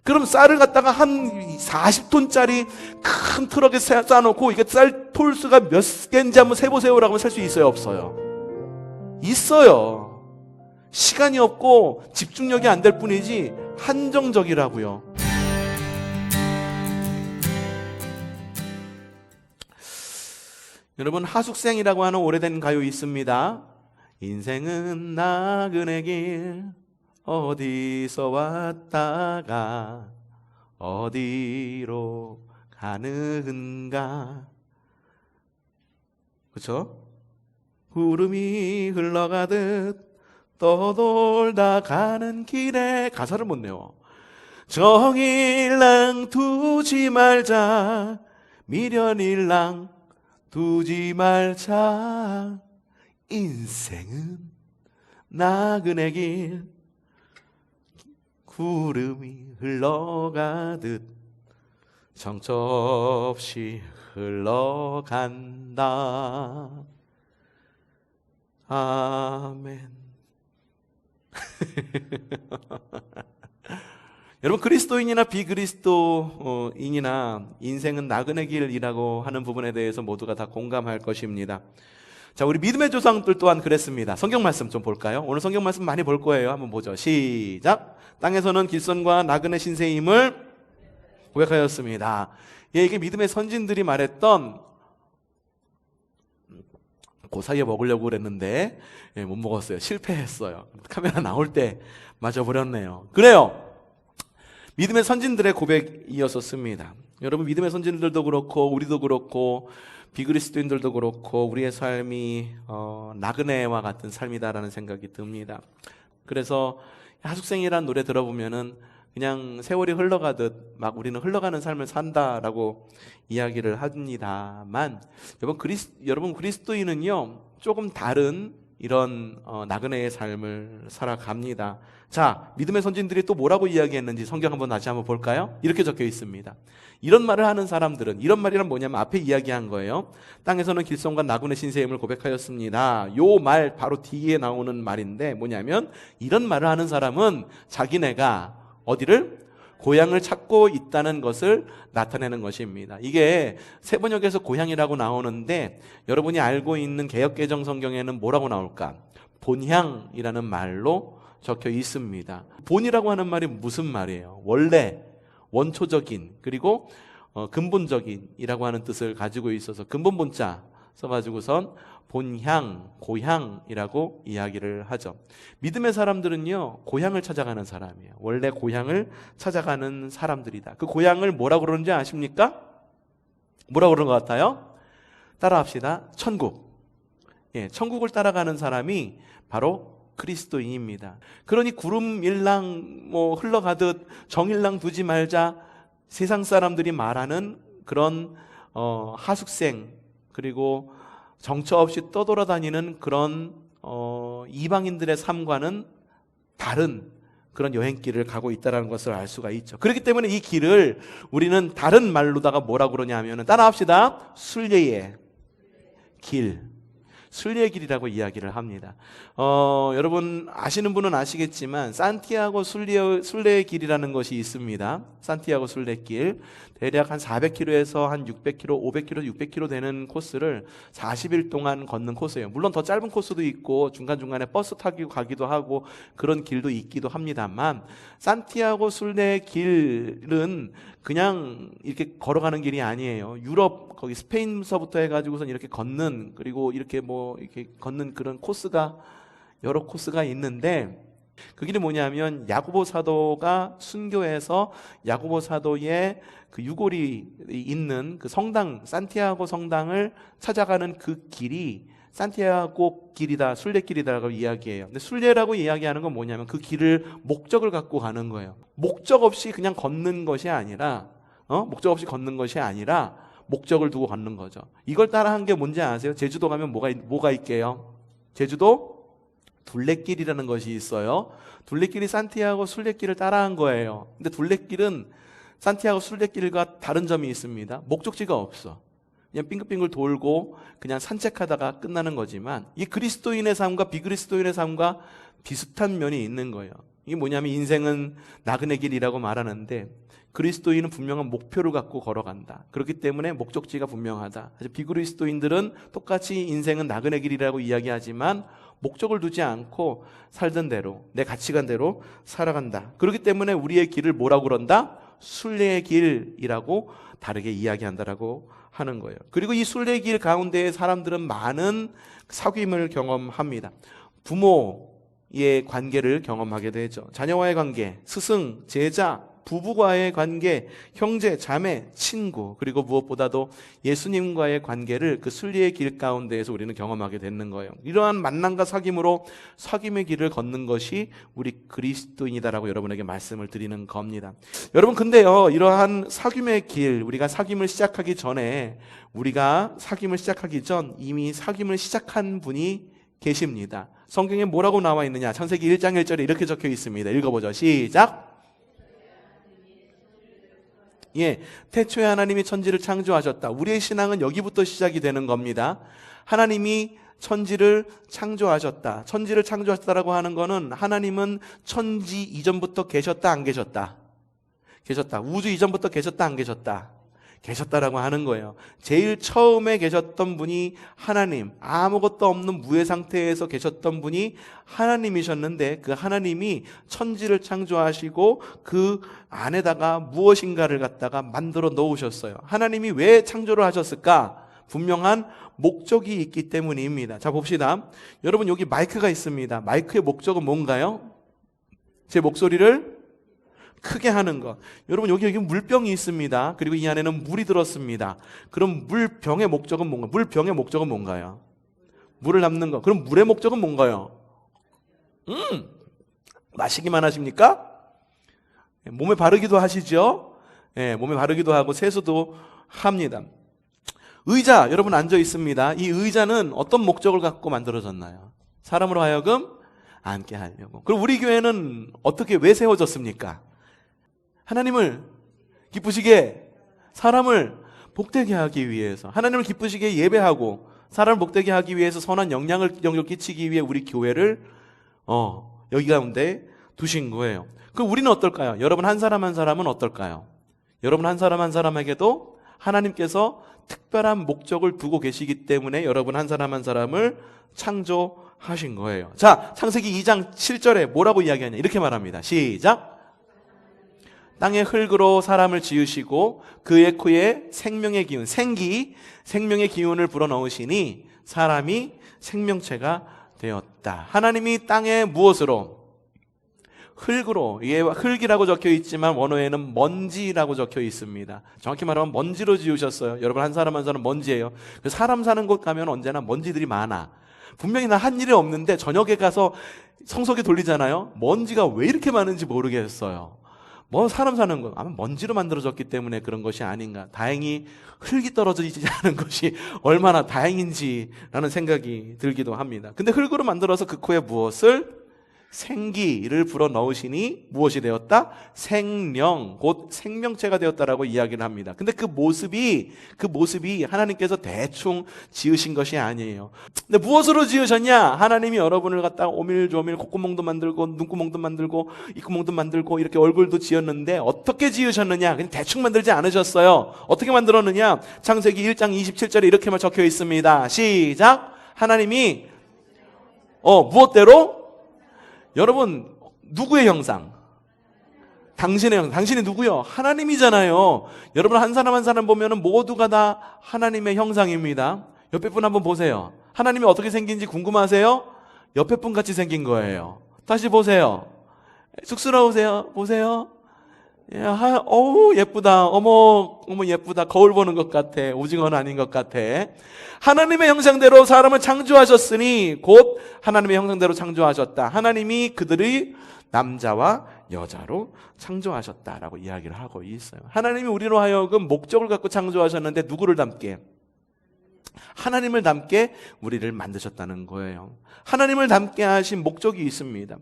그럼 쌀을 갖다가 한 40톤짜리 큰 트럭에 쌓아놓고 이게 쌀 톨수가 몇 개인지 한번 세보세요라고 하면 셀 수 있어요, 없어요? 있어요. 시간이 없고 집중력이 안 될 뿐이지 한정적이라고요. 여러분, 하숙생이라고 하는 오래된 가요 있습니다. 인생은 나그네 길 어디서 왔다가 어디로 가는가. 그렇죠? 구름이 흘러가듯 떠돌다 가는 길에. 가사를 못 내요. 정일랑 두지 말자, 미련일랑 두지 말자. 인생은 나그네 길 구름이 흘러가듯 정처 없이 흘러간다. 아멘. 여러분, 그리스도인이나 비그리스도인이나 인생은 나그네 길이라고 하는 부분에 대해서 모두가 다 공감할 것입니다. 자, 우리 믿음의 조상들 또한 그랬습니다. 성경 말씀 좀 볼까요? 오늘 성경 말씀 많이 볼 거예요. 한번 보죠. 시작. 땅에서는 길손과 나그네 신세임을 고백하였습니다. 예, 이게 믿음의 선진들이 말했던, 그 사이에 먹으려고 그랬는데 못 먹었어요. 실패했어요. 카메라 나올 때 맞아버렸네요. 그래요. 믿음의 선진들의 고백이었었습니다. 여러분, 믿음의 선진들도 그렇고 우리도 그렇고 비그리스도인들도 그렇고 우리의 삶이 나그네와 같은 삶이다라는 생각이 듭니다. 그래서 하숙생이라는 노래 들어보면은 그냥 세월이 흘러가듯 막 우리는 흘러가는 삶을 산다라고 이야기를 합니다만, 여러분 그리스도인은요 조금 다른 이런 나그네의 삶을 살아갑니다. 자, 믿음의 선진들이 또 뭐라고 이야기했는지 성경 다시 한번 볼까요? 이렇게 적혀 있습니다. 이런 말을 하는 사람들은, 이런 말이란 뭐냐면 앞에 이야기한 거예요. 땅에서는 길손과 나그네 신세임을 고백하였습니다. 요 말 바로 뒤에 나오는 말인데 뭐냐면, 이런 말을 하는 사람은 자기네가 어디를? 고향을 찾고 있다는 것을 나타내는 것입니다. 이게 세번역에서 고향이라고 나오는데 여러분이 알고 있는 개역개정 성경에는 뭐라고 나올까? 본향이라는 말로 적혀 있습니다. 본이라고 하는 말이 무슨 말이에요? 원래, 원초적인, 그리고 근본적인이라고 하는 뜻을 가지고 있어서 근본 본자 써가지고선 본향, 고향이라고 이야기를 하죠. 믿음의 사람들은요 고향을 찾아가는 사람이에요. 원래 고향을 찾아가는 사람들이다. 그 고향을 뭐라고 그러는지 아십니까? 뭐라고 그러는 것 같아요? 따라합시다. 천국. 예, 천국을 따라가는 사람이 바로 그리스도인입니다. 그러니 구름일랑 흘러가듯 정일랑 두지 말자, 세상 사람들이 말하는 그런 하숙생, 그리고 정처 없이 떠돌아다니는 그런 이방인들의 삶과는 다른 그런 여행길을 가고 있다는 것을 알 수가 있죠. 그렇기 때문에 이 길을 우리는 다른 말로다가 뭐라고 그러냐 하면, 따라합시다. 순례의 길, 순례의 길이라고 이야기를 합니다. 여러분 아시는 분은 아시겠지만 산티아고 순례의 길이라는 것이 있습니다. 산티아고 순례길, 대략 한 400km에서 한 600km, 500km, 600km 되는 코스를 40일 동안 걷는 코스예요. 물론 더 짧은 코스도 있고 중간중간에 버스 타고 가기도 하고 그런 길도 있기도 합니다만, 산티아고 순례의 길은 그냥 이렇게 걸어가는 길이 아니에요. 유럽, 거기 스페인서부터 해가지고선 이렇게 걷는, 그리고 이렇게 이렇게 걷는 그런 코스가, 여러 코스가 있는데, 그 길이 뭐냐면 야고보 사도가 순교해서 야고보 사도의 그 유골이 있는 그 성당, 산티아고 성당을 찾아가는 그 길이 산티아고 길이다, 순례길이다라고 이야기해요. 근데 순례라고 이야기하는 건 뭐냐면 그 길을 목적을 갖고 가는 거예요. 목적 없이 그냥 걷는 것이 아니라, 목적 없이 걷는 것이 아니라 목적을 두고 걷는 거죠. 이걸 따라한 게 뭔지 아세요? 제주도 가면 뭐가 있게요? 제주도 둘레길이라는 것이 있어요. 둘레길이 산티아고 순례길을 따라한 거예요. 근데 둘레길은 산티아고 순례길과 다른 점이 있습니다. 목적지가 없어. 그냥 빙글빙글 돌고 그냥 산책하다가 끝나는 거지만, 이 그리스도인의 삶과 비그리스도인의 삶과 비슷한 면이 있는 거예요. 이게 뭐냐면 인생은 나그네 길이라고 말하는데 그리스도인은 분명한 목표를 갖고 걸어간다. 그렇기 때문에 목적지가 분명하다. 비그리스도인들은 똑같이 인생은 나그네 길이라고 이야기하지만 목적을 두지 않고 살던 대로 내 가치관대로 살아간다. 그렇기 때문에 우리의 길을 뭐라고 그런다? 순례의 길이라고 다르게 이야기한다라고 하는 거예요. 그리고 이 순례의 길 가운데 사람들은 많은 사귐을 경험합니다. 부모의 관계를 경험하게 되죠. 자녀와의 관계, 스승, 제자, 부부와의 관계, 형제, 자매, 친구, 그리고 무엇보다도 예수님과의 관계를 그 순례의 길 가운데에서 우리는 경험하게 되는 거예요. 이러한 만남과 사귐으로 사귐의 길을 걷는 것이 우리 그리스도인이다라고 여러분에게 말씀을 드리는 겁니다. 여러분, 근데요, 이러한 사귐의 길, 우리가 사귐을 시작하기 전에, 우리가 사귐을 시작하기 전 이미 사귐을 시작한 분이 계십니다. 성경에 뭐라고 나와 있느냐? 창세기 1장 1절에 이렇게 적혀 있습니다. 읽어보죠. 시작. 태초에 하나님이 천지를 창조하셨다. 우리의 신앙은 여기부터 시작이 되는 겁니다. 하나님이 천지를 창조하셨다. 천지를 창조하셨다라고 하는 것은 하나님은 천지 이전부터 계셨다, 안 계셨다? 계셨다. 우주 이전부터 계셨다, 안 계셨다? 계셨다라고 하는 거예요. 제일 처음에 계셨던 분이 하나님, 아무것도 없는 무의 상태에서 계셨던 분이 하나님이셨는데 그 하나님이 천지를 창조하시고 그 안에다가 무엇인가를 갖다가 만들어 놓으셨어요. 하나님이 왜 창조를 하셨을까? 분명한 목적이 있기 때문입니다. 자, 봅시다. 여러분, 여기 마이크가 있습니다. 마이크의 목적은 뭔가요? 제 목소리를 크게 하는 것. 여러분, 여기 물병이 있습니다. 그리고 이 안에는 물이 들었습니다. 그럼 물병의 목적은 뭔가? 물병의 목적은 뭔가요? 물을 담는 것. 그럼 물의 목적은 뭔가요? 마시기만 하십니까? 몸에 바르기도 하시죠? 몸에 바르기도 하고 세수도 합니다. 의자, 여러분 앉아 있습니다. 이 의자는 어떤 목적을 갖고 만들어졌나요? 사람으로 하여금 앉게 하려고. 그럼 우리 교회는 어떻게, 왜 세워졌습니까? 하나님을 기쁘시게, 사람을 복되게 하기 위해서, 하나님을 기쁘시게 예배하고 사람을 복되게 하기 위해서 선한 영향을 끼치기 위해 우리 교회를 여기 가운데 두신 거예요. 그럼 우리는 어떨까요? 여러분 한 사람 한 사람은 어떨까요? 여러분 한 사람 한 사람에게도 하나님께서 특별한 목적을 두고 계시기 때문에 여러분 한 사람 한 사람을 창조하신 거예요. 자, 창세기 2장 7절에 뭐라고 이야기하냐? 이렇게 말합니다. 시작. 땅의 흙으로 사람을 지으시고 그의 코에 생명의 기운, 생명의 기운을 불어넣으시니 사람이 생명체가 되었다. 하나님이 땅에 무엇으로? 흙으로. 이게 흙이라고 적혀 있지만 원어에는 먼지라고 적혀 있습니다. 정확히 말하면 먼지로 지으셨어요. 여러분 한 사람 한 사람 먼지예요. 사람 사는 곳 가면 언제나 먼지들이 많아. 분명히 나 한 일이 없는데 저녁에 가서 청소기 돌리잖아요. 먼지가 왜 이렇게 많은지 모르겠어요. 사람 사는 거 아마 먼지로 만들어졌기 때문에 그런 것이 아닌가. 다행히 흙이 떨어지지 않은 것이 얼마나 다행인지라는 생각이 들기도 합니다. 근데 흙으로 만들어서 그 코에 무엇을? 생기를 불어넣으시니 무엇이 되었다? 생명, 곧 생명체가 되었다라고 이야기를 합니다. 근데 그 모습이 하나님께서 대충 지으신 것이 아니에요. 근데 무엇으로 지으셨냐? 하나님이 여러분을 갖다가 오밀조밀 콧구멍도 만들고 눈구멍도 만들고 입구멍도 만들고 이렇게 얼굴도 지었는데 어떻게 지으셨느냐? 그냥 대충 만들지 않으셨어요. 어떻게 만들었느냐? 창세기 1장 27절에 이렇게만 적혀 있습니다. 시작. 하나님이 무엇대로? 여러분, 누구의 형상? 당신의 형상. 당신이 누구요? 하나님이잖아요. 여러분 한 사람 한 사람 보면은 모두가 다 하나님의 형상입니다. 옆에 분 한번 보세요. 하나님이 어떻게 생긴지 궁금하세요? 옆에 분 같이 생긴 거예요. 다시 보세요. 쑥스러우세요? 보세요. 어우 예쁘다. 어머 예쁘다. 거울 보는 것 같아. 오징어는 아닌 것 같아. 하나님의 형상대로 사람을 창조하셨으니 곧 하나님의 형상대로 창조하셨다. 하나님이 그들이 남자와 여자로 창조하셨다라고 이야기를 하고 있어요. 하나님이 우리로 하여금 목적을 갖고 창조하셨는데 누구를 닮게? 하나님을 닮게 우리를 만드셨다는 거예요. 하나님을 닮게 하신 목적이 있습니다.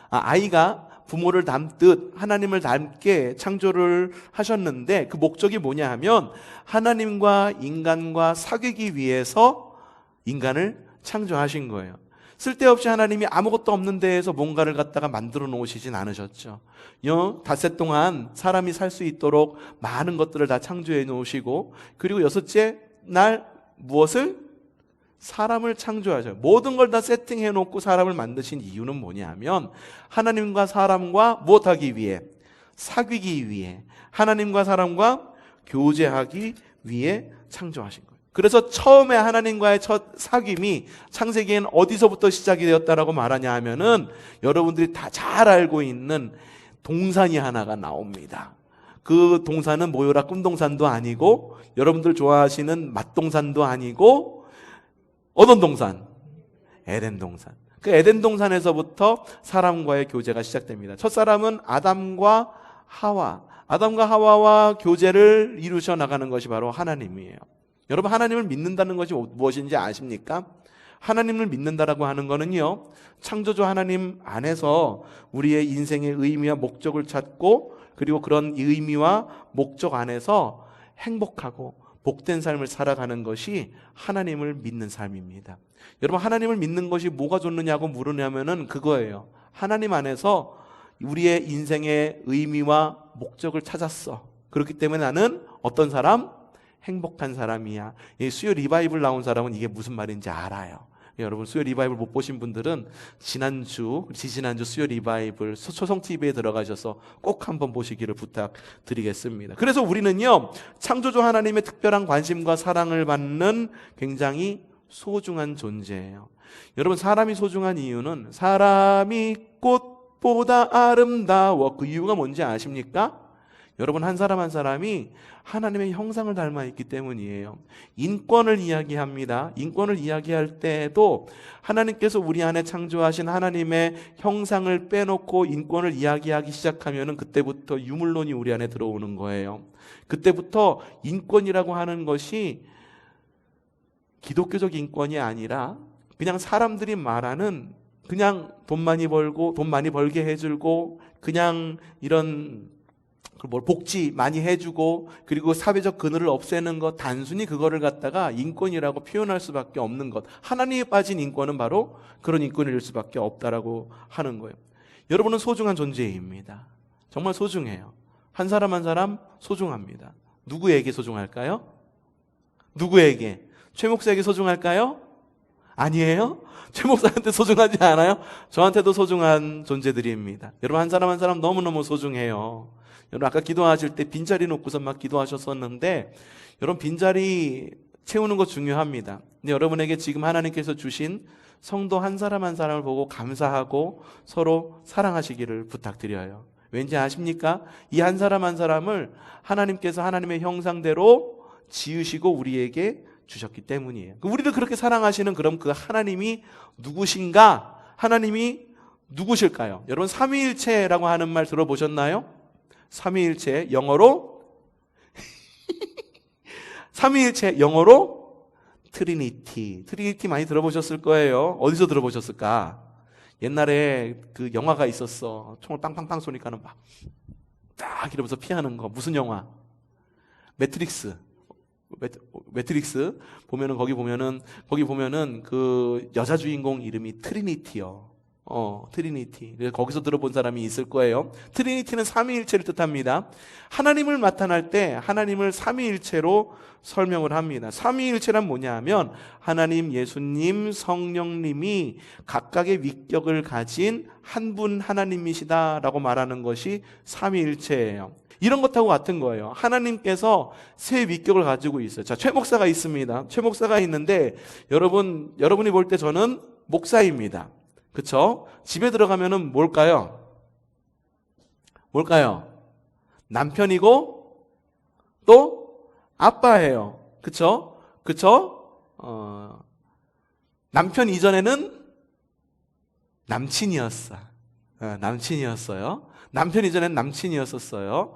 아이가 부모를 닮듯 하나님을 닮게 창조를 하셨는데 그 목적이 뭐냐 하면 하나님과 인간과 사귀기 위해서 인간을 창조하신 거예요. 쓸데없이 하나님이 아무것도 없는 데에서 뭔가를 갖다가 만들어 놓으시진 않으셨죠. 닷새 동안 사람이 살 수 있도록 많은 것들을 다 창조해 놓으시고, 그리고 여섯째 날 무엇을? 사람을 창조하셔요. 모든 걸 다 세팅해 놓고 사람을 만드신 이유는 뭐냐면 하나님과 사람과 무엇하기 위해? 사귀기 위해, 하나님과 사람과 교제하기 위해 창조하신 거예요. 그래서 처음에 하나님과의 첫 사귐이 창세기엔 어디서부터 시작이 되었다라고 말하냐 하면은 여러분들이 다 잘 알고 있는 동산이 하나가 나옵니다. 그 동산은 모여라 꿈동산도 아니고 여러분들 좋아하시는 맛동산도 아니고 어떤 동산? 에덴 동산. 그 에덴 동산에서부터 사람과의 교제가 시작됩니다. 첫 사람은 아담과 하와와 교제를 이루셔 나가는 것이 바로 하나님이에요. 여러분, 하나님을 믿는다는 것이 무엇인지 아십니까? 하나님을 믿는다라고 하는 거는요, 창조주 하나님 안에서 우리의 인생의 의미와 목적을 찾고, 그리고 그런 의미와 목적 안에서 행복하고 복된 삶을 살아가는 것이 하나님을 믿는 삶입니다. 여러분, 하나님을 믿는 것이 뭐가 좋느냐고 물으냐면은 그거예요. 하나님 안에서 우리의 인생의 의미와 목적을 찾았어. 그렇기 때문에 나는 어떤 사람? 행복한 사람이야. 수요 리바이블 나온 사람은 이게 무슨 말인지 알아요. 여러분, 수요 리바이블 못 보신 분들은 지지난주 수요 리바이블 초성TV에 들어가셔서 꼭 한번 보시기를 부탁드리겠습니다. 그래서 우리는요, 창조주 하나님의 특별한 관심과 사랑을 받는 굉장히 소중한 존재예요. 여러분, 사람이 소중한 이유는 사람이 꽃보다 아름다워. 그 이유가 뭔지 아십니까? 여러분, 한 사람 한 사람이 하나님의 형상을 닮아 있기 때문이에요. 인권을 이야기합니다. 인권을 이야기할 때에도 하나님께서 우리 안에 창조하신 하나님의 형상을 빼놓고 인권을 이야기하기 시작하면은 그때부터 유물론이 우리 안에 들어오는 거예요. 그때부터 인권이라고 하는 것이 기독교적 인권이 아니라 그냥 사람들이 말하는 그냥 돈 많이 벌게 해주고 그냥 이런 복지 많이 해주고 그리고 사회적 그늘을 없애는 것, 단순히 그거를 갖다가 인권이라고 표현할 수밖에 없는 것, 하나님에 빠진 인권은 바로 그런 인권일 수밖에 없다라고 하는 거예요. 여러분은 소중한 존재입니다. 정말 소중해요. 한 사람 한 사람 소중합니다. 누구에게 소중할까요? 누구에게? 최 목사에게 소중할까요? 아니에요? 최 목사한테 소중하지 않아요? 저한테도 소중한 존재들입니다. 여러분, 한 사람 한 사람 너무너무 소중해요. 여러분, 아까 기도하실 때 빈자리 놓고서 막 기도하셨었는데, 여러분, 빈자리 채우는 거 중요합니다. 근데 여러분에게 지금 하나님께서 주신 성도 한 사람 한 사람을 보고 감사하고 서로 사랑하시기를 부탁드려요. 왠지 아십니까? 이 한 사람 한 사람을 하나님께서 하나님의 형상대로 지으시고 우리에게 주셨기 때문이에요. 우리를 그렇게 사랑하시는 그럼 그 하나님이 누구신가? 하나님이 누구실까요? 여러분, 삼위일체라고 하는 말 들어보셨나요? 삼위일체 영어로 삼위일체 영어로 트리니티 많이 들어보셨을 거예요. 어디서 들어보셨을까? 옛날에 그 영화가 있었어. 총을 빵빵빵 쏘니까는 막 딱 이러면서 피하는 거. 무슨 영화? 매트릭스 보면은 거기 보면은 그 여자 주인공 이름이 트리니티요. 트리니티. 그래서 거기서 들어본 사람이 있을 거예요. 트리니티는 삼위일체를 뜻합니다. 하나님을 나타날 때 하나님을 삼위일체로 설명을 합니다. 삼위일체란 뭐냐 하면 하나님, 예수님, 성령님이 각각의 위격을 가진 한 분 하나님이시다라고 말하는 것이 삼위일체예요. 이런 것하고 같은 거예요. 하나님께서 세 위격을 가지고 있어요. 자, 최 목사가 있습니다. 최 목사가 있는데 여러분이 볼 때 저는 목사입니다. 그쵸? 집에 들어가면은 뭘까요? 남편이고 또 아빠예요. 그쵸? 남편 이전에는 남친이었어요. 남편 이전에는 남친이었었어요.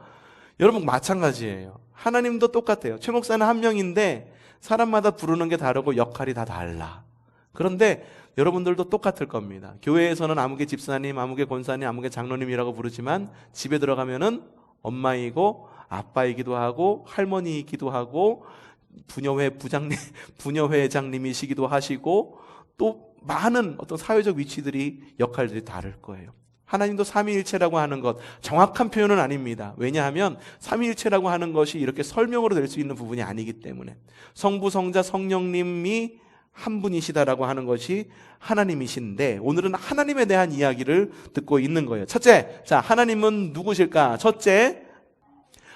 여러분, 마찬가지예요. 하나님도 똑같아요. 최 목사는 한 명인데 사람마다 부르는 게 다르고 역할이 다 달라. 그런데 여러분들도 똑같을 겁니다. 교회에서는 아무개 집사님, 아무개 권사님, 아무개 장로님이라고 부르지만 집에 들어가면은 엄마이고 아빠이기도 하고 할머니이기도 하고 부녀회장님이시기도 하시고 또 많은 어떤 사회적 위치들이 역할들이 다를 거예요. 하나님도 삼위일체라고 하는 것 정확한 표현은 아닙니다. 왜냐하면 삼위일체라고 하는 것이 이렇게 설명으로 될 수 있는 부분이 아니기 때문에 성부, 성자, 성령님이 한 분이시다라고 하는 것이 하나님이신데 오늘은 하나님에 대한 이야기를 듣고 있는 거예요. 첫째, 자, 하나님은 누구실까? 첫째,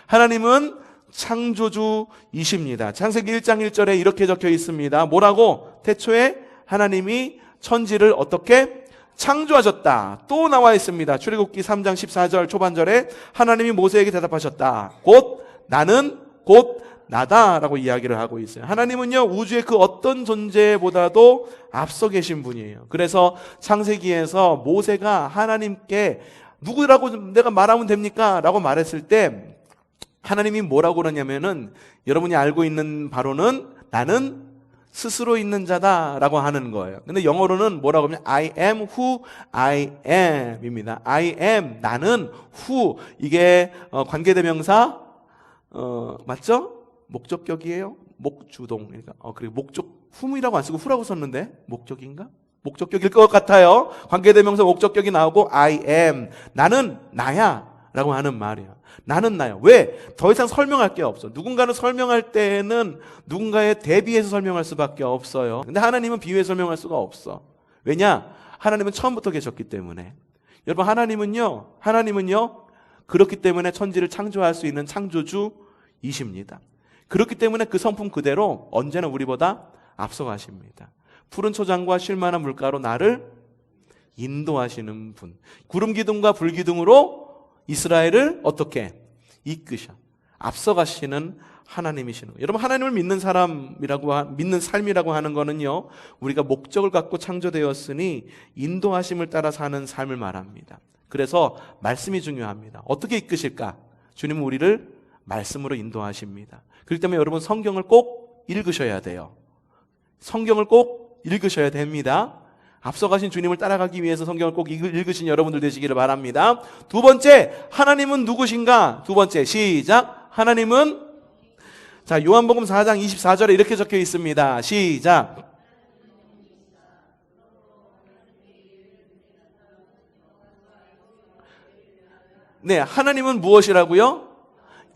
하나님은 창조주이십니다. 창세기 1장 1절에 이렇게 적혀 있습니다. 뭐라고? 태초에 하나님이 천지를 어떻게 창조하셨다. 또 나와 있습니다. 출애굽기 3장 14절 초반절에 하나님이 모세에게 대답하셨다. 곧 나는 곧 나다라고 이야기를 하고 있어요. 하나님은요, 우주의 그 어떤 존재보다도 앞서 계신 분이에요. 그래서 창세기에서 모세가 하나님께 누구라고 내가 말하면 됩니까? 라고 말했을 때 하나님이 뭐라고 그러냐면은 여러분이 알고 있는 바로는 나는 스스로 있는 자다라고 하는 거예요. 근데 영어로는 뭐라고 하면 I am who I am 입니다. I am, 나는 who. 이게 관계대명사 맞죠? 목적격이에요. 목주동. 그러니까 그리고 목적 whom이라고 안 쓰고 who라고 썼는데 목적인가? 목적격일 것 같아요. 관계대명사 목적격이 나오고 I am, 나는 나야 라고 하는 말이에요. 나는 나야. 왜? 더 이상 설명할 게 없어. 누군가는 설명할 때에는 누군가에 대비해서 설명할 수밖에 없어요. 근데 하나님은 비유해서 설명할 수가 없어. 왜냐? 하나님은 처음부터 계셨기 때문에. 여러분, 하나님은요 그렇기 때문에 천지를 창조할 수 있는 창조주이십니다. 그렇기 때문에 그 성품 그대로 언제나 우리보다 앞서가십니다. 푸른 초장과 쉴만한 물가로 나를 인도하시는 분. 구름 기둥과 불 기둥으로 이스라엘을 어떻게 이끄셔 앞서가시는 하나님이시는 거예요. 여러분, 하나님을 믿는 믿는 삶이라고 하는 거는요, 우리가 목적을 갖고 창조되었으니 인도하심을 따라 사는 삶을 말합니다. 그래서 말씀이 중요합니다. 어떻게 이끄실까? 주님은 우리를 말씀으로 인도하십니다. 그렇기 때문에 여러분, 성경을 꼭 읽으셔야 돼요. 성경을 꼭 읽으셔야 됩니다. 앞서가신 주님을 따라가기 위해서 성경을 꼭 읽으신 여러분들 되시기를 바랍니다. 두 번째, 하나님은 누구신가? 두 번째, 시작. 하나님은, 자, 요한복음 4장 24절에 이렇게 적혀 있습니다. 시작. 네, 하나님은 무엇이라고요?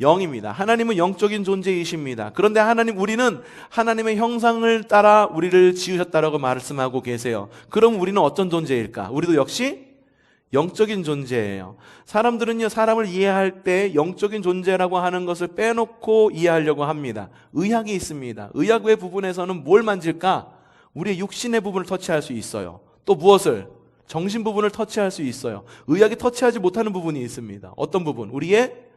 영입니다. 하나님은 영적인 존재이십니다. 그런데 우리는 하나님의 형상을 따라 우리를 지으셨다라고 말씀하고 계세요. 그럼 우리는 어떤 존재일까? 우리도 역시 영적인 존재예요. 사람들은요, 사람을 이해할 때 영적인 존재라고 하는 것을 빼놓고 이해하려고 합니다. 의학이 있습니다. 의학의 부분에서는 뭘 만질까? 우리의 육신의 부분을 터치할 수 있어요. 또 무엇을? 정신 부분을 터치할 수 있어요. 의학이 터치하지 못하는 부분이 있습니다. 어떤 부분? 우리의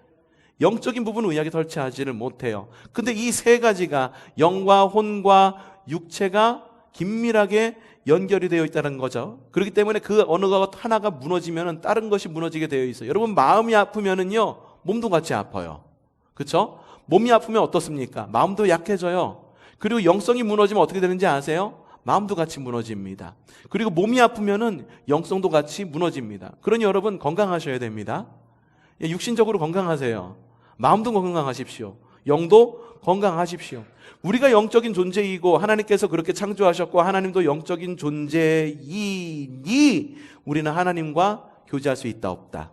영적인 부분은 의학이 터치하지를 못해요. 근데 이 세 가지가 영과 혼과 육체가 긴밀하게 연결이 되어 있다는 거죠. 그렇기 때문에 그 어느 것 하나가 무너지면 다른 것이 무너지게 되어 있어요. 여러분, 마음이 아프면은요, 몸도 같이 아파요. 그렇죠? 몸이 아프면 어떻습니까? 마음도 약해져요. 그리고 영성이 무너지면 어떻게 되는지 아세요? 마음도 같이 무너집니다. 그리고 몸이 아프면은 영성도 같이 무너집니다. 그러니 여러분, 건강하셔야 됩니다. 육신적으로 건강하세요. 마음도 건강하십시오. 영도 건강하십시오. 우리가 영적인 존재이고 하나님께서 그렇게 창조하셨고 하나님도 영적인 존재이니 우리는 하나님과 교제할 수 있다, 없다?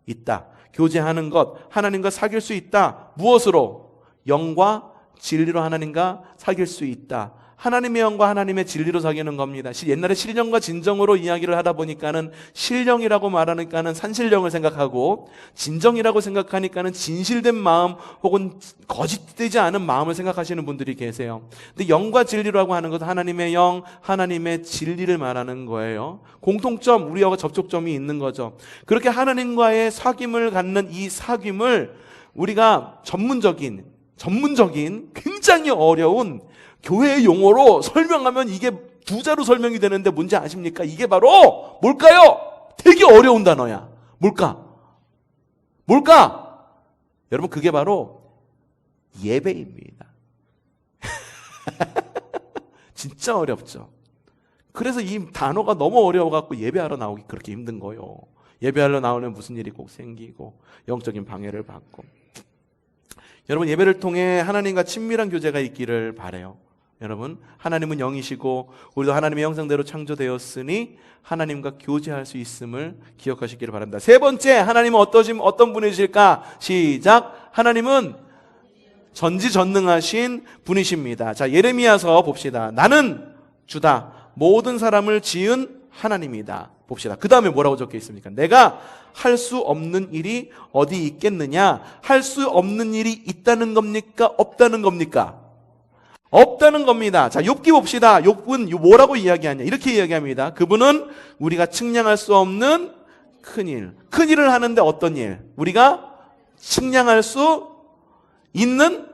있다. 교제하는 것, 하나님과 사귈 수 있다. 무엇으로? 영과 진리로 하나님과 사귈 수 있다. 하나님의 영과 하나님의 진리로 사귀는 겁니다. 옛날에 신령과 진정으로 이야기를 하다 보니까는 신령이라고 말하니까는 산신령을 생각하고 진정이라고 생각하니까는 진실된 마음 혹은 거짓되지 않은 마음을 생각하시는 분들이 계세요. 근데 영과 진리라고 하는 것은 하나님의 영, 하나님의 진리를 말하는 거예요. 공통점, 우리와 접촉점이 있는 거죠. 그렇게 하나님과의 사귐을 갖는 이 사귐을 우리가 전문적인 굉장히 어려운 교회의 용어로 설명하면 이게 두 자로 설명이 되는데 뭔지 아십니까? 이게 바로 뭘까요? 되게 어려운 단어야. 뭘까? 여러분, 그게 바로 예배입니다. 진짜 어렵죠. 그래서 이 단어가 너무 어려워갖고 예배하러 나오기 그렇게 힘든 거예요. 예배하러 나오면 무슨 일이 꼭 생기고 영적인 방해를 받고. 여러분, 예배를 통해 하나님과 친밀한 교제가 있기를 바라요. 여러분, 하나님은 영이시고 우리도 하나님의 형상대로 창조되었으니 하나님과 교제할 수 있음을 기억하시기를 바랍니다. 세 번째, 하나님은 어떤 분이실까? 시작. 하나님은 전지전능하신 분이십니다. 자, 예레미야서 봅시다. 나는 주다. 모든 사람을 지은 하나님이다. 봅시다. 그 다음에 뭐라고 적혀 있습니까? 내가 할 수 없는 일이 어디 있겠느냐? 할 수 없는 일이 있다는 겁니까? 없다는 겁니까? 없다는 겁니다. 자, 욥기 봅시다. 욥은 뭐라고 이야기하냐? 이렇게 이야기합니다. 그분은 우리가 측량할 수 없는 큰일. 큰일을 하는데 어떤 일? 우리가 측량할 수 있는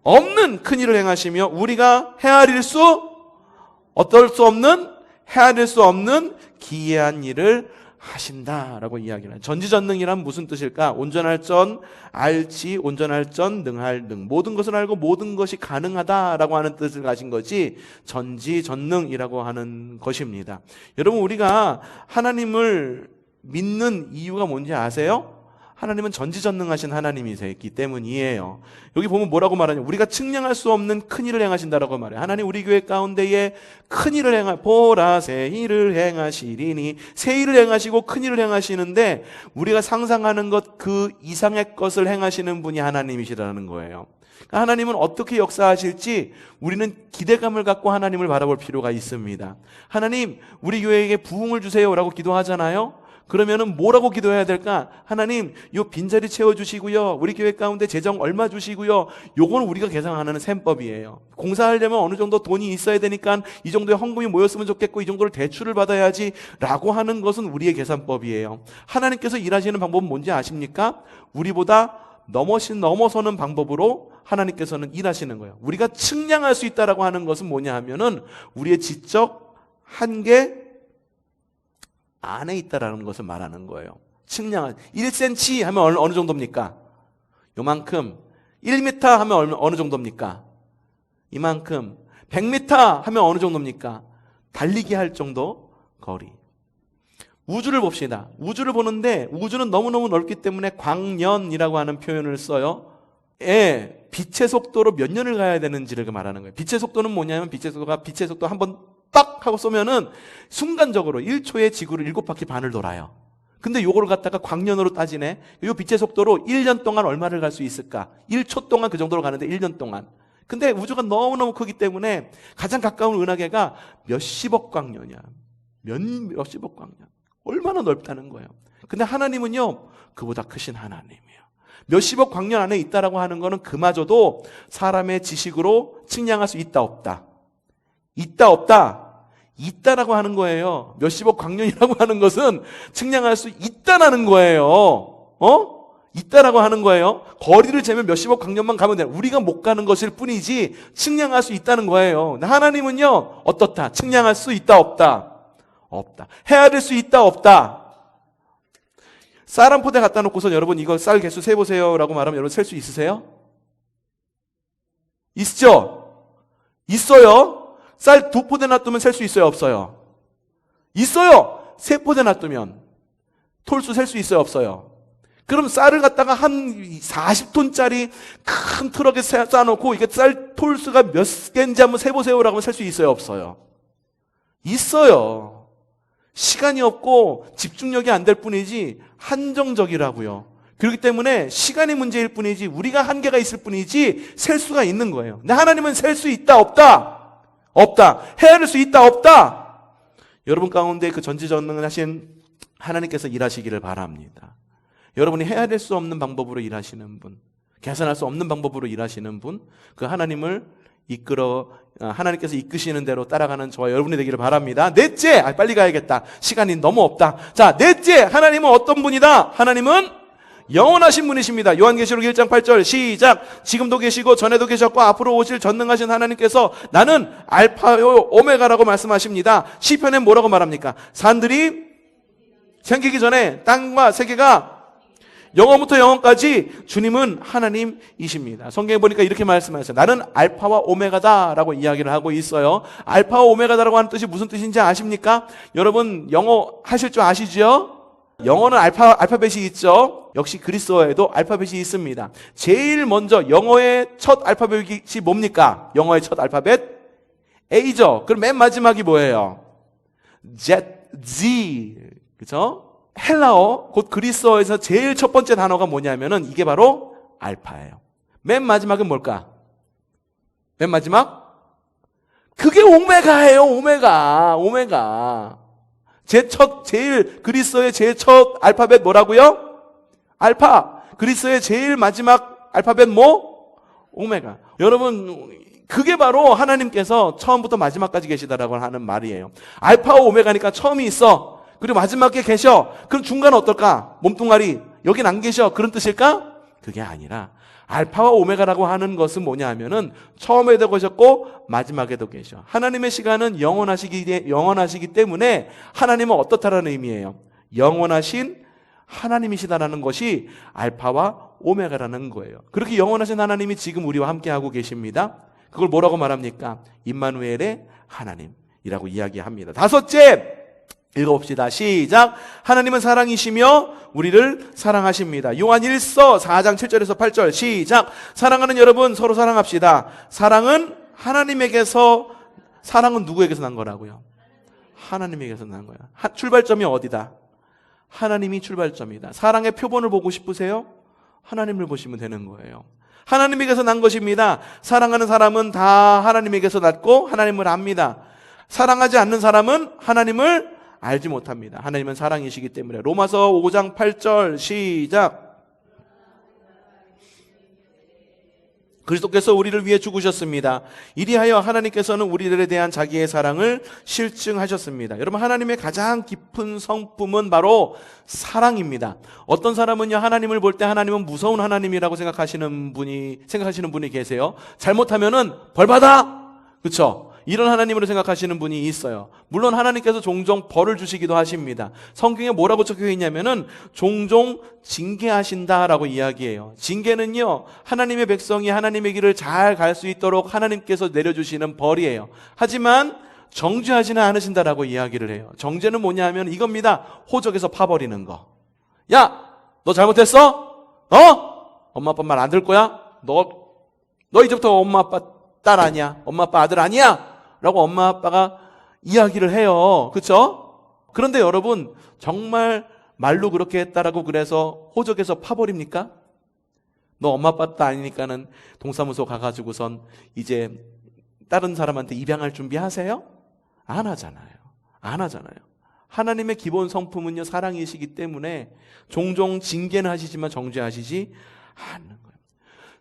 없는 큰일을 행하시며 우리가 헤아릴 수 없는 기이한 일을 하신다라고 이야기를 해요. 전지전능이란 무슨 뜻일까? 온전할 전, 알지, 온전할 전, 능할 능. 모든 것을 알고 모든 것이 가능하다라고 하는 뜻을 가진 것이 전지전능이라고 하는 것입니다. 여러분, 우리가 하나님을 믿는 이유가 뭔지 아세요? 하나님은 전지전능하신 하나님이시기 때문이에요. 여기 보면 뭐라고 말하냐? 우리가 측량할 수 없는 큰 일을 행하신다라고 말해요. 하나님 우리 교회 가운데에 큰 일을 보라 새 일을 행하시리니, 새 일을 행하시고 큰 일을 행하시는데 우리가 상상하는 것 그 이상의 것을 행하시는 분이 하나님이시라는 거예요. 하나님은 어떻게 역사하실지 우리는 기대감을 갖고 하나님을 바라볼 필요가 있습니다. 하나님, 우리 교회에게 부흥을 주세요라고 기도하잖아요. 그러면은 뭐라고 기도해야 될까? 하나님, 요 빈자리 채워주시고요. 우리 교회 가운데 재정 얼마 주시고요. 요건 우리가 계산하는 셈법이에요. 공사하려면 어느 정도 돈이 있어야 되니까 이 정도의 헌금이 모였으면 좋겠고 이 정도를 대출을 받아야지 라고 하는 것은 우리의 계산법이에요. 하나님께서 일하시는 방법은 뭔지 아십니까? 우리보다 넘어서는 방법으로 하나님께서는 일하시는 거예요. 우리가 측량할 수 있다라고 하는 것은 뭐냐 하면은 우리의 지적 한계 안에 있다라는 것을 말하는 거예요. 측량은 1cm 하면 어느 정도입니까? 요만큼. 1m 하면 어느 정도입니까? 이만큼. 100m 하면 어느 정도입니까? 달리기 할 정도 거리. 우주를 봅시다. 우주를 보는데 우주는 너무너무 넓기 때문에 광년이라고 하는 표현을 써요. 빛의 속도로 몇 년을 가야 되는지를 말하는 거예요. 빛의 속도는 뭐냐면 빛의 속도 한번 딱 하고 쏘면은 순간적으로 1초에 지구를 7바퀴 반을 돌아요. 근데 요거를 갖다가 광년으로 따지네. 요 빛의 속도로 1년 동안 얼마를 갈 수 있을까? 1초 동안 그 정도로 가는데 1년 동안. 근데 우주가 너무너무 크기 때문에 가장 가까운 은하계가 몇십억 광년이야. 몇십억 광년. 얼마나 넓다는 거예요. 근데 하나님은요, 그보다 크신 하나님이에요. 몇십억 광년 안에 있다라고 하는 거는 그마저도 사람의 지식으로 측량할 수 있다 없다. 있다 없다. 있다라고 하는 거예요. 몇십억 광년이라고 하는 것은 측량할 수 있다라는 거예요. 있다라고 하는 거예요. 거리를 재면 몇십억 광년만 가면 돼. 우리가 못 가는 것일 뿐이지 측량할 수 있다는 거예요. 하나님은요, 어떻다? 측량할 수 있다 없다. 없다. 헤아릴 수 있다 없다. 쌀 한 포대 갖다 놓고서 여러분 이거 쌀 개수 세보세요 라고 말하면 여러분 셀 수 있으세요? 있죠? 있어요. 쌀 2포대 놔두면 셀 수 있어요 없어요? 있어요. 3포대 놔두면 톨수 셀 수 있어요 없어요? 그럼 쌀을 갖다가 한 40톤짜리 큰 트럭에 쌓아놓고 이게 쌀 톨수가 몇 개인지 한번 세보세요 라고 하면 셀 수 있어요 없어요? 있어요. 시간이 없고 집중력이 안 될 뿐이지 한정적이라고요. 그렇기 때문에 시간이 문제일 뿐이지 우리가 한계가 있을 뿐이지 셀 수가 있는 거예요. 근데 하나님은 셀 수 있다 없다? 없다. 헤아릴 수 있다 없다? 여러분 가운데 그 전지전능하신 하나님께서 일하시기를 바랍니다. 여러분이 헤아릴 수 없는 방법으로 일하시는 분, 계산할 수 없는 방법으로 일하시는 분, 그 하나님을 하나님께서 이끄시는 대로 따라가는 저와 여러분이 되기를 바랍니다. 넷째, 빨리 가야겠다. 시간이 너무 없다. 자, 넷째, 하나님은 어떤 분이다? 하나님은 영원하신 분이십니다. 요한계시록 1장 8절 시작. 지금도 계시고 전에도 계셨고 앞으로 오실 전능하신 하나님께서 나는 알파요 오메가라고 말씀하십니다. 시편에 뭐라고 말합니까? 산들이 생기기 전에 땅과 세계가 영원부터 영원까지 주님은 하나님이십니다. 성경에 보니까 이렇게 말씀하셨어요. 나는 알파와 오메가다라고 이야기를 하고 있어요. 알파와 오메가다라고 하는 뜻이 무슨 뜻인지 아십니까? 여러분 영어 하실 줄 아시죠? 영어는 알파벳이 있죠. 역시 그리스어에도 알파벳이 있습니다. 제일 먼저 영어의 첫 알파벳이 뭡니까? 영어의 첫 알파벳 A죠. 그럼 맨 마지막이 뭐예요? Z. 그죠? 헬라어, 곧 그리스어에서 제일 첫 번째 단어가 뭐냐면은 이게 바로 알파예요. 맨 마지막은 뭘까? 맨 마지막? 그게 오메가예요. 오메가. 제일 그리스어의 제일 첫 알파벳 뭐라고요? 알파. 그리스어의 제일 마지막 알파벳 뭐? 오메가. 여러분, 그게 바로 하나님께서 처음부터 마지막까지 계시다라고 하는 말이에요. 알파와 오메가니까 처음이 있어. 그리고 마지막에 계셔. 그럼 중간은 어떨까? 몸뚱아리. 여긴 안 계셔. 그런 뜻일까? 그게 아니라 알파와 오메가라고 하는 것은 뭐냐 하면은 처음에도 계셨고 마지막에도 계셔. 하나님의 시간은 영원하시기 때문에 하나님은 어떻다라는 의미예요? 영원하신 하나님이시다라는 것이 알파와 오메가라는 거예요. 그렇게 영원하신 하나님이 지금 우리와 함께하고 계십니다. 그걸 뭐라고 말합니까? 임마누엘의 하나님이라고 이야기합니다. 다섯째, 읽어봅시다. 시작. 하나님은 사랑이시며 우리를 사랑하십니다. 요한 1서 4장 7절에서 8절 시작. 사랑하는 여러분 서로 사랑합시다. 사랑은 누구에게서 난 거라고요? 하나님에게서 난 거야. 출발점이 어디다? 하나님이 출발점이다. 사랑의 표본을 보고 싶으세요? 하나님을 보시면 되는 거예요. 하나님에게서 난 것입니다. 사랑하는 사람은 다 하나님에게서 났고 하나님을 압니다. 사랑하지 않는 사람은 하나님을 알지 못합니다. 하나님은 사랑이시기 때문에. 로마서 5장 8절 시작. 그리스도께서 우리를 위해 죽으셨습니다. 이리하여 하나님께서는 우리들에 대한 자기의 사랑을 실증하셨습니다. 여러분, 하나님의 가장 깊은 성품은 바로 사랑입니다. 어떤 사람은요, 하나님을 볼 때 하나님은 무서운 하나님이라고 생각하시는 분이 계세요. 잘못하면은 벌 받아. 그렇죠? 이런 하나님으로 생각하시는 분이 있어요. 물론 하나님께서 종종 벌을 주시기도 하십니다. 성경에 뭐라고 적혀 있냐면은 종종 징계하신다라고 이야기해요. 징계는요, 하나님의 백성이 하나님의 길을 잘 갈 수 있도록 하나님께서 내려주시는 벌이에요. 하지만 정죄하지는 않으신다라고 이야기를 해요. 정죄는 뭐냐 하면 이겁니다. 호적에서 파버리는 거. 야, 너 잘못했어? 엄마 아빠 말 안 들을 거야? 너 이제부터 엄마 아빠 딸 아니야. 엄마 아빠 아들 아니야. 라고 엄마 아빠가 이야기를 해요. 그렇죠? 그런데 여러분, 정말 말로 그렇게 했다라고 그래서 호적에서 파버립니까? 너 엄마 아빠 딸 아니니까는 동사무소 가가지고선 이제 다른 사람한테 입양할 준비하세요? 안 하잖아요. 하나님의 기본 성품은요, 사랑이시기 때문에 종종 징계는 하시지만 정죄하시지 않는 거예요.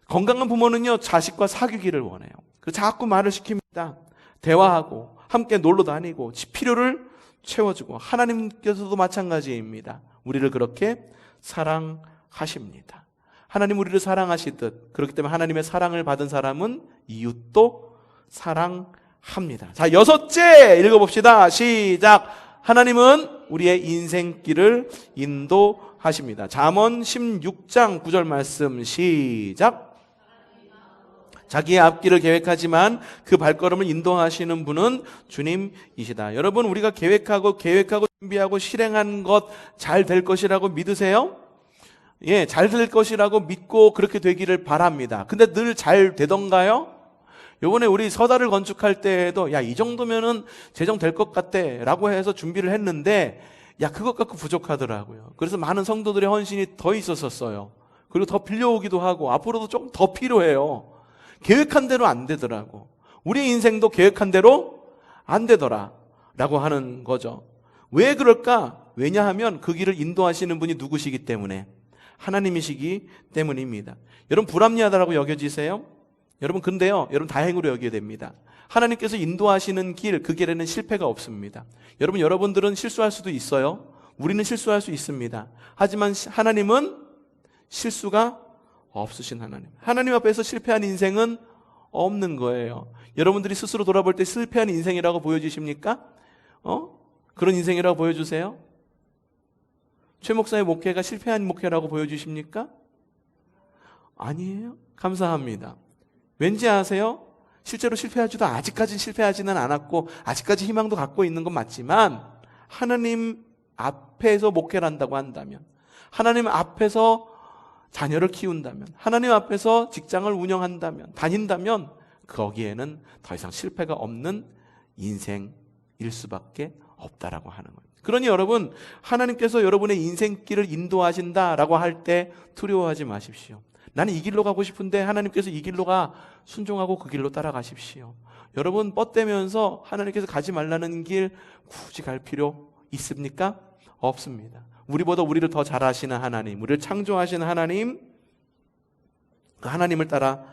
건강한 부모는요, 자식과 사귀기를 원해요. 그래서 자꾸 말을 시킵니다. 대화하고 함께 놀러 다니고 필요를 채워주고. 하나님께서도 마찬가지입니다. 우리를 그렇게 사랑하십니다. 하나님 우리를 사랑하시듯, 그렇기 때문에 하나님의 사랑을 받은 사람은 이웃도 사랑합니다. 자, 여섯째 읽어봅시다. 시작. 하나님은 우리의 인생길을 인도하십니다. 잠언 16장 9절 말씀 시작. 자기의 앞길을 계획하지만 그 발걸음을 인도하시는 분은 주님이시다. 여러분, 우리가 계획하고 준비하고 실행한 것 잘 될 것이라고 믿으세요? 예, 잘 될 것이라고 믿고 그렇게 되기를 바랍니다. 근데 늘 잘 되던가요? 요번에 우리 서다를 건축할 때에도 이 정도면은 재정될 것 같대 라고 해서 준비를 했는데 그것 갖고 부족하더라고요. 그래서 많은 성도들의 헌신이 더 있었어요. 그리고 더 빌려오기도 하고 앞으로도 좀 더 필요해요. 계획한 대로 안 되더라고. 우리 인생도 계획한 대로 안 되더라 라고 하는 거죠. 왜 그럴까? 왜냐하면 그 길을 인도하시는 분이 누구시기 때문에, 하나님이시기 때문입니다. 여러분, 불합리하다라고 여겨지세요? 여러분, 근데요, 여러분 다행으로 여겨야 됩니다. 하나님께서 인도하시는 길, 그 길에는 실패가 없습니다. 여러분들은 실수할 수도 있어요. 우리는 실수할 수 있습니다. 하지만 하나님은 실수가 없으신 하나님. 하나님 앞에서 실패한 인생은 없는 거예요. 여러분들이 스스로 돌아볼 때 실패한 인생이라고 보여주십니까? 그런 인생이라고 보여주세요? 최 목사의 목회가 실패한 목회라고 보여주십니까? 아니에요. 감사합니다. 왠지 아세요? 실제로 아직까지 실패하지는 않았고 아직까지 희망도 갖고 있는 건 맞지만 하나님 앞에서 목회를 한다고 한다면, 하나님 앞에서 자녀를 키운다면, 하나님 앞에서 직장을 운영한다면, 다닌다면 거기에는 더 이상 실패가 없는 인생일 수밖에 없다라고 하는 거예요. 그러니 여러분, 하나님께서 여러분의 인생길을 인도하신다라고 할 때 두려워하지 마십시오. 나는 이 길로 가고 싶은데 하나님께서 이 길로 가, 순종하고 그 길로 따라가십시오. 여러분, 뻗대면서 하나님께서 가지 말라는 길 굳이 갈 필요 있습니까? 없습니다. 우리보다 우리를 더 잘 아시는 하나님, 우리를 창조하시는 하나님, 그 하나님을 따라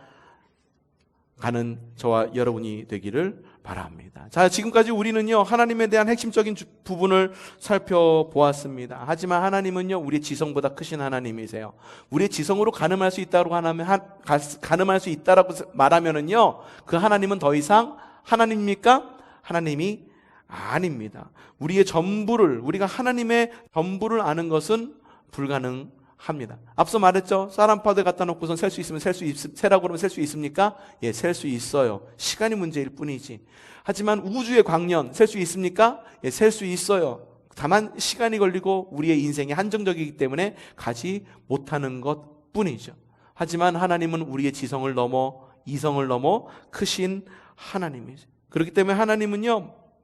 가는 저와 여러분이 되기를 바랍니다. 자, 지금까지 우리는요, 하나님에 대한 핵심적인 부분을 살펴보았습니다. 하지만 하나님은요, 우리의 지성보다 크신 하나님이세요. 우리의 지성으로 가늠할 수 있다고 가늠할 수 있다라고 말하면은요, 그 하나님은 더 이상 하나님입니까? 하나님이 아닙니다. 우리가 하나님의 전부를 아는 것은 불가능합니다. 앞서 말했죠. 쌀한파대 갖다 놓고선 셀 수 있으면 세라고 그러면 셀 수 있습니까? 예, 셀 수 있어요. 시간이 문제일 뿐이지. 하지만 우주의 광년 셀 수 있습니까? 예, 셀 수 있어요. 다만 시간이 걸리고 우리의 인생이 한정적이기 때문에 가지 못하는 것 뿐이죠. 하지만 하나님은 우리의 지성을 넘어, 이성을 넘어 크신 하나님이죠. 그렇기 때문에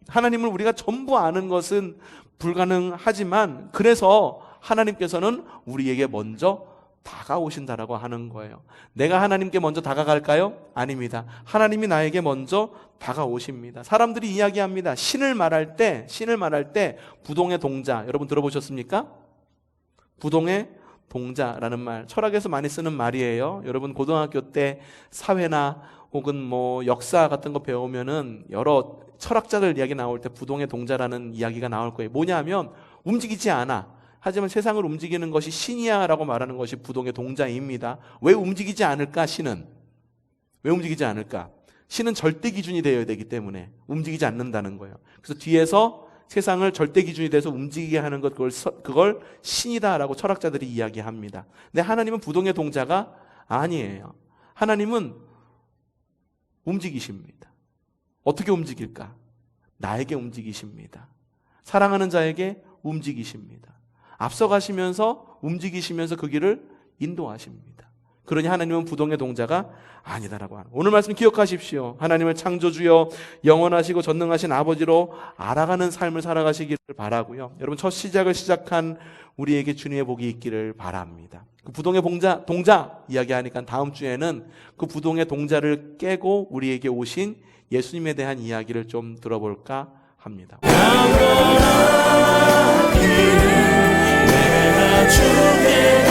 하나님을 우리가 전부 아는 것은 불가능하지만, 그래서 하나님께서는 우리에게 먼저 다가오신다라고 하는 거예요. 내가 하나님께 먼저 다가갈까요? 아닙니다. 하나님이 나에게 먼저 다가오십니다. 사람들이 이야기합니다. 신을 말할 때 부동의 동자, 여러분 들어보셨습니까? 부동의 동자라는 말, 철학에서 많이 쓰는 말이에요. 여러분 고등학교 때 사회나 혹은 역사 같은 거 배우면은 여러 철학자들 이야기 나올 때 부동의 동자라는 이야기가 나올 거예요. 뭐냐면 움직이지 않아. 하지만 세상을 움직이는 것이 신이야라고 말하는 것이 부동의 동자입니다. 왜 움직이지 않을까? 신은 왜 움직이지 않을까? 신은 절대 기준이 되어야 되기 때문에 움직이지 않는다는 거예요. 그래서 뒤에서 세상을 절대 기준이 돼서 움직이게 하는 것, 그걸 신이다라고 철학자들이 이야기합니다. 근데 하나님은 부동의 동자가 아니에요. 하나님은 움직이십니다. 어떻게 움직일까? 나에게 움직이십니다. 사랑하는 자에게 움직이십니다. 앞서가시면서 움직이시면서 그 길을 인도하십니다. 그러니 하나님은 부동의 동자가 아니다라고 하는, 오늘 말씀 기억하십시오. 하나님을 창조주여 영원하시고 전능하신 아버지로 알아가는 삶을 살아가시기를 바라고요. 여러분, 첫 시작을 시작한 우리에게 주님의 복이 있기를 바랍니다. 그 부동의 동자 이야기하니까 다음 주에는 그 부동의 동자를 깨고 우리에게 오신 예수님에 대한 이야기를 좀 들어볼까 합니다. 내가 주께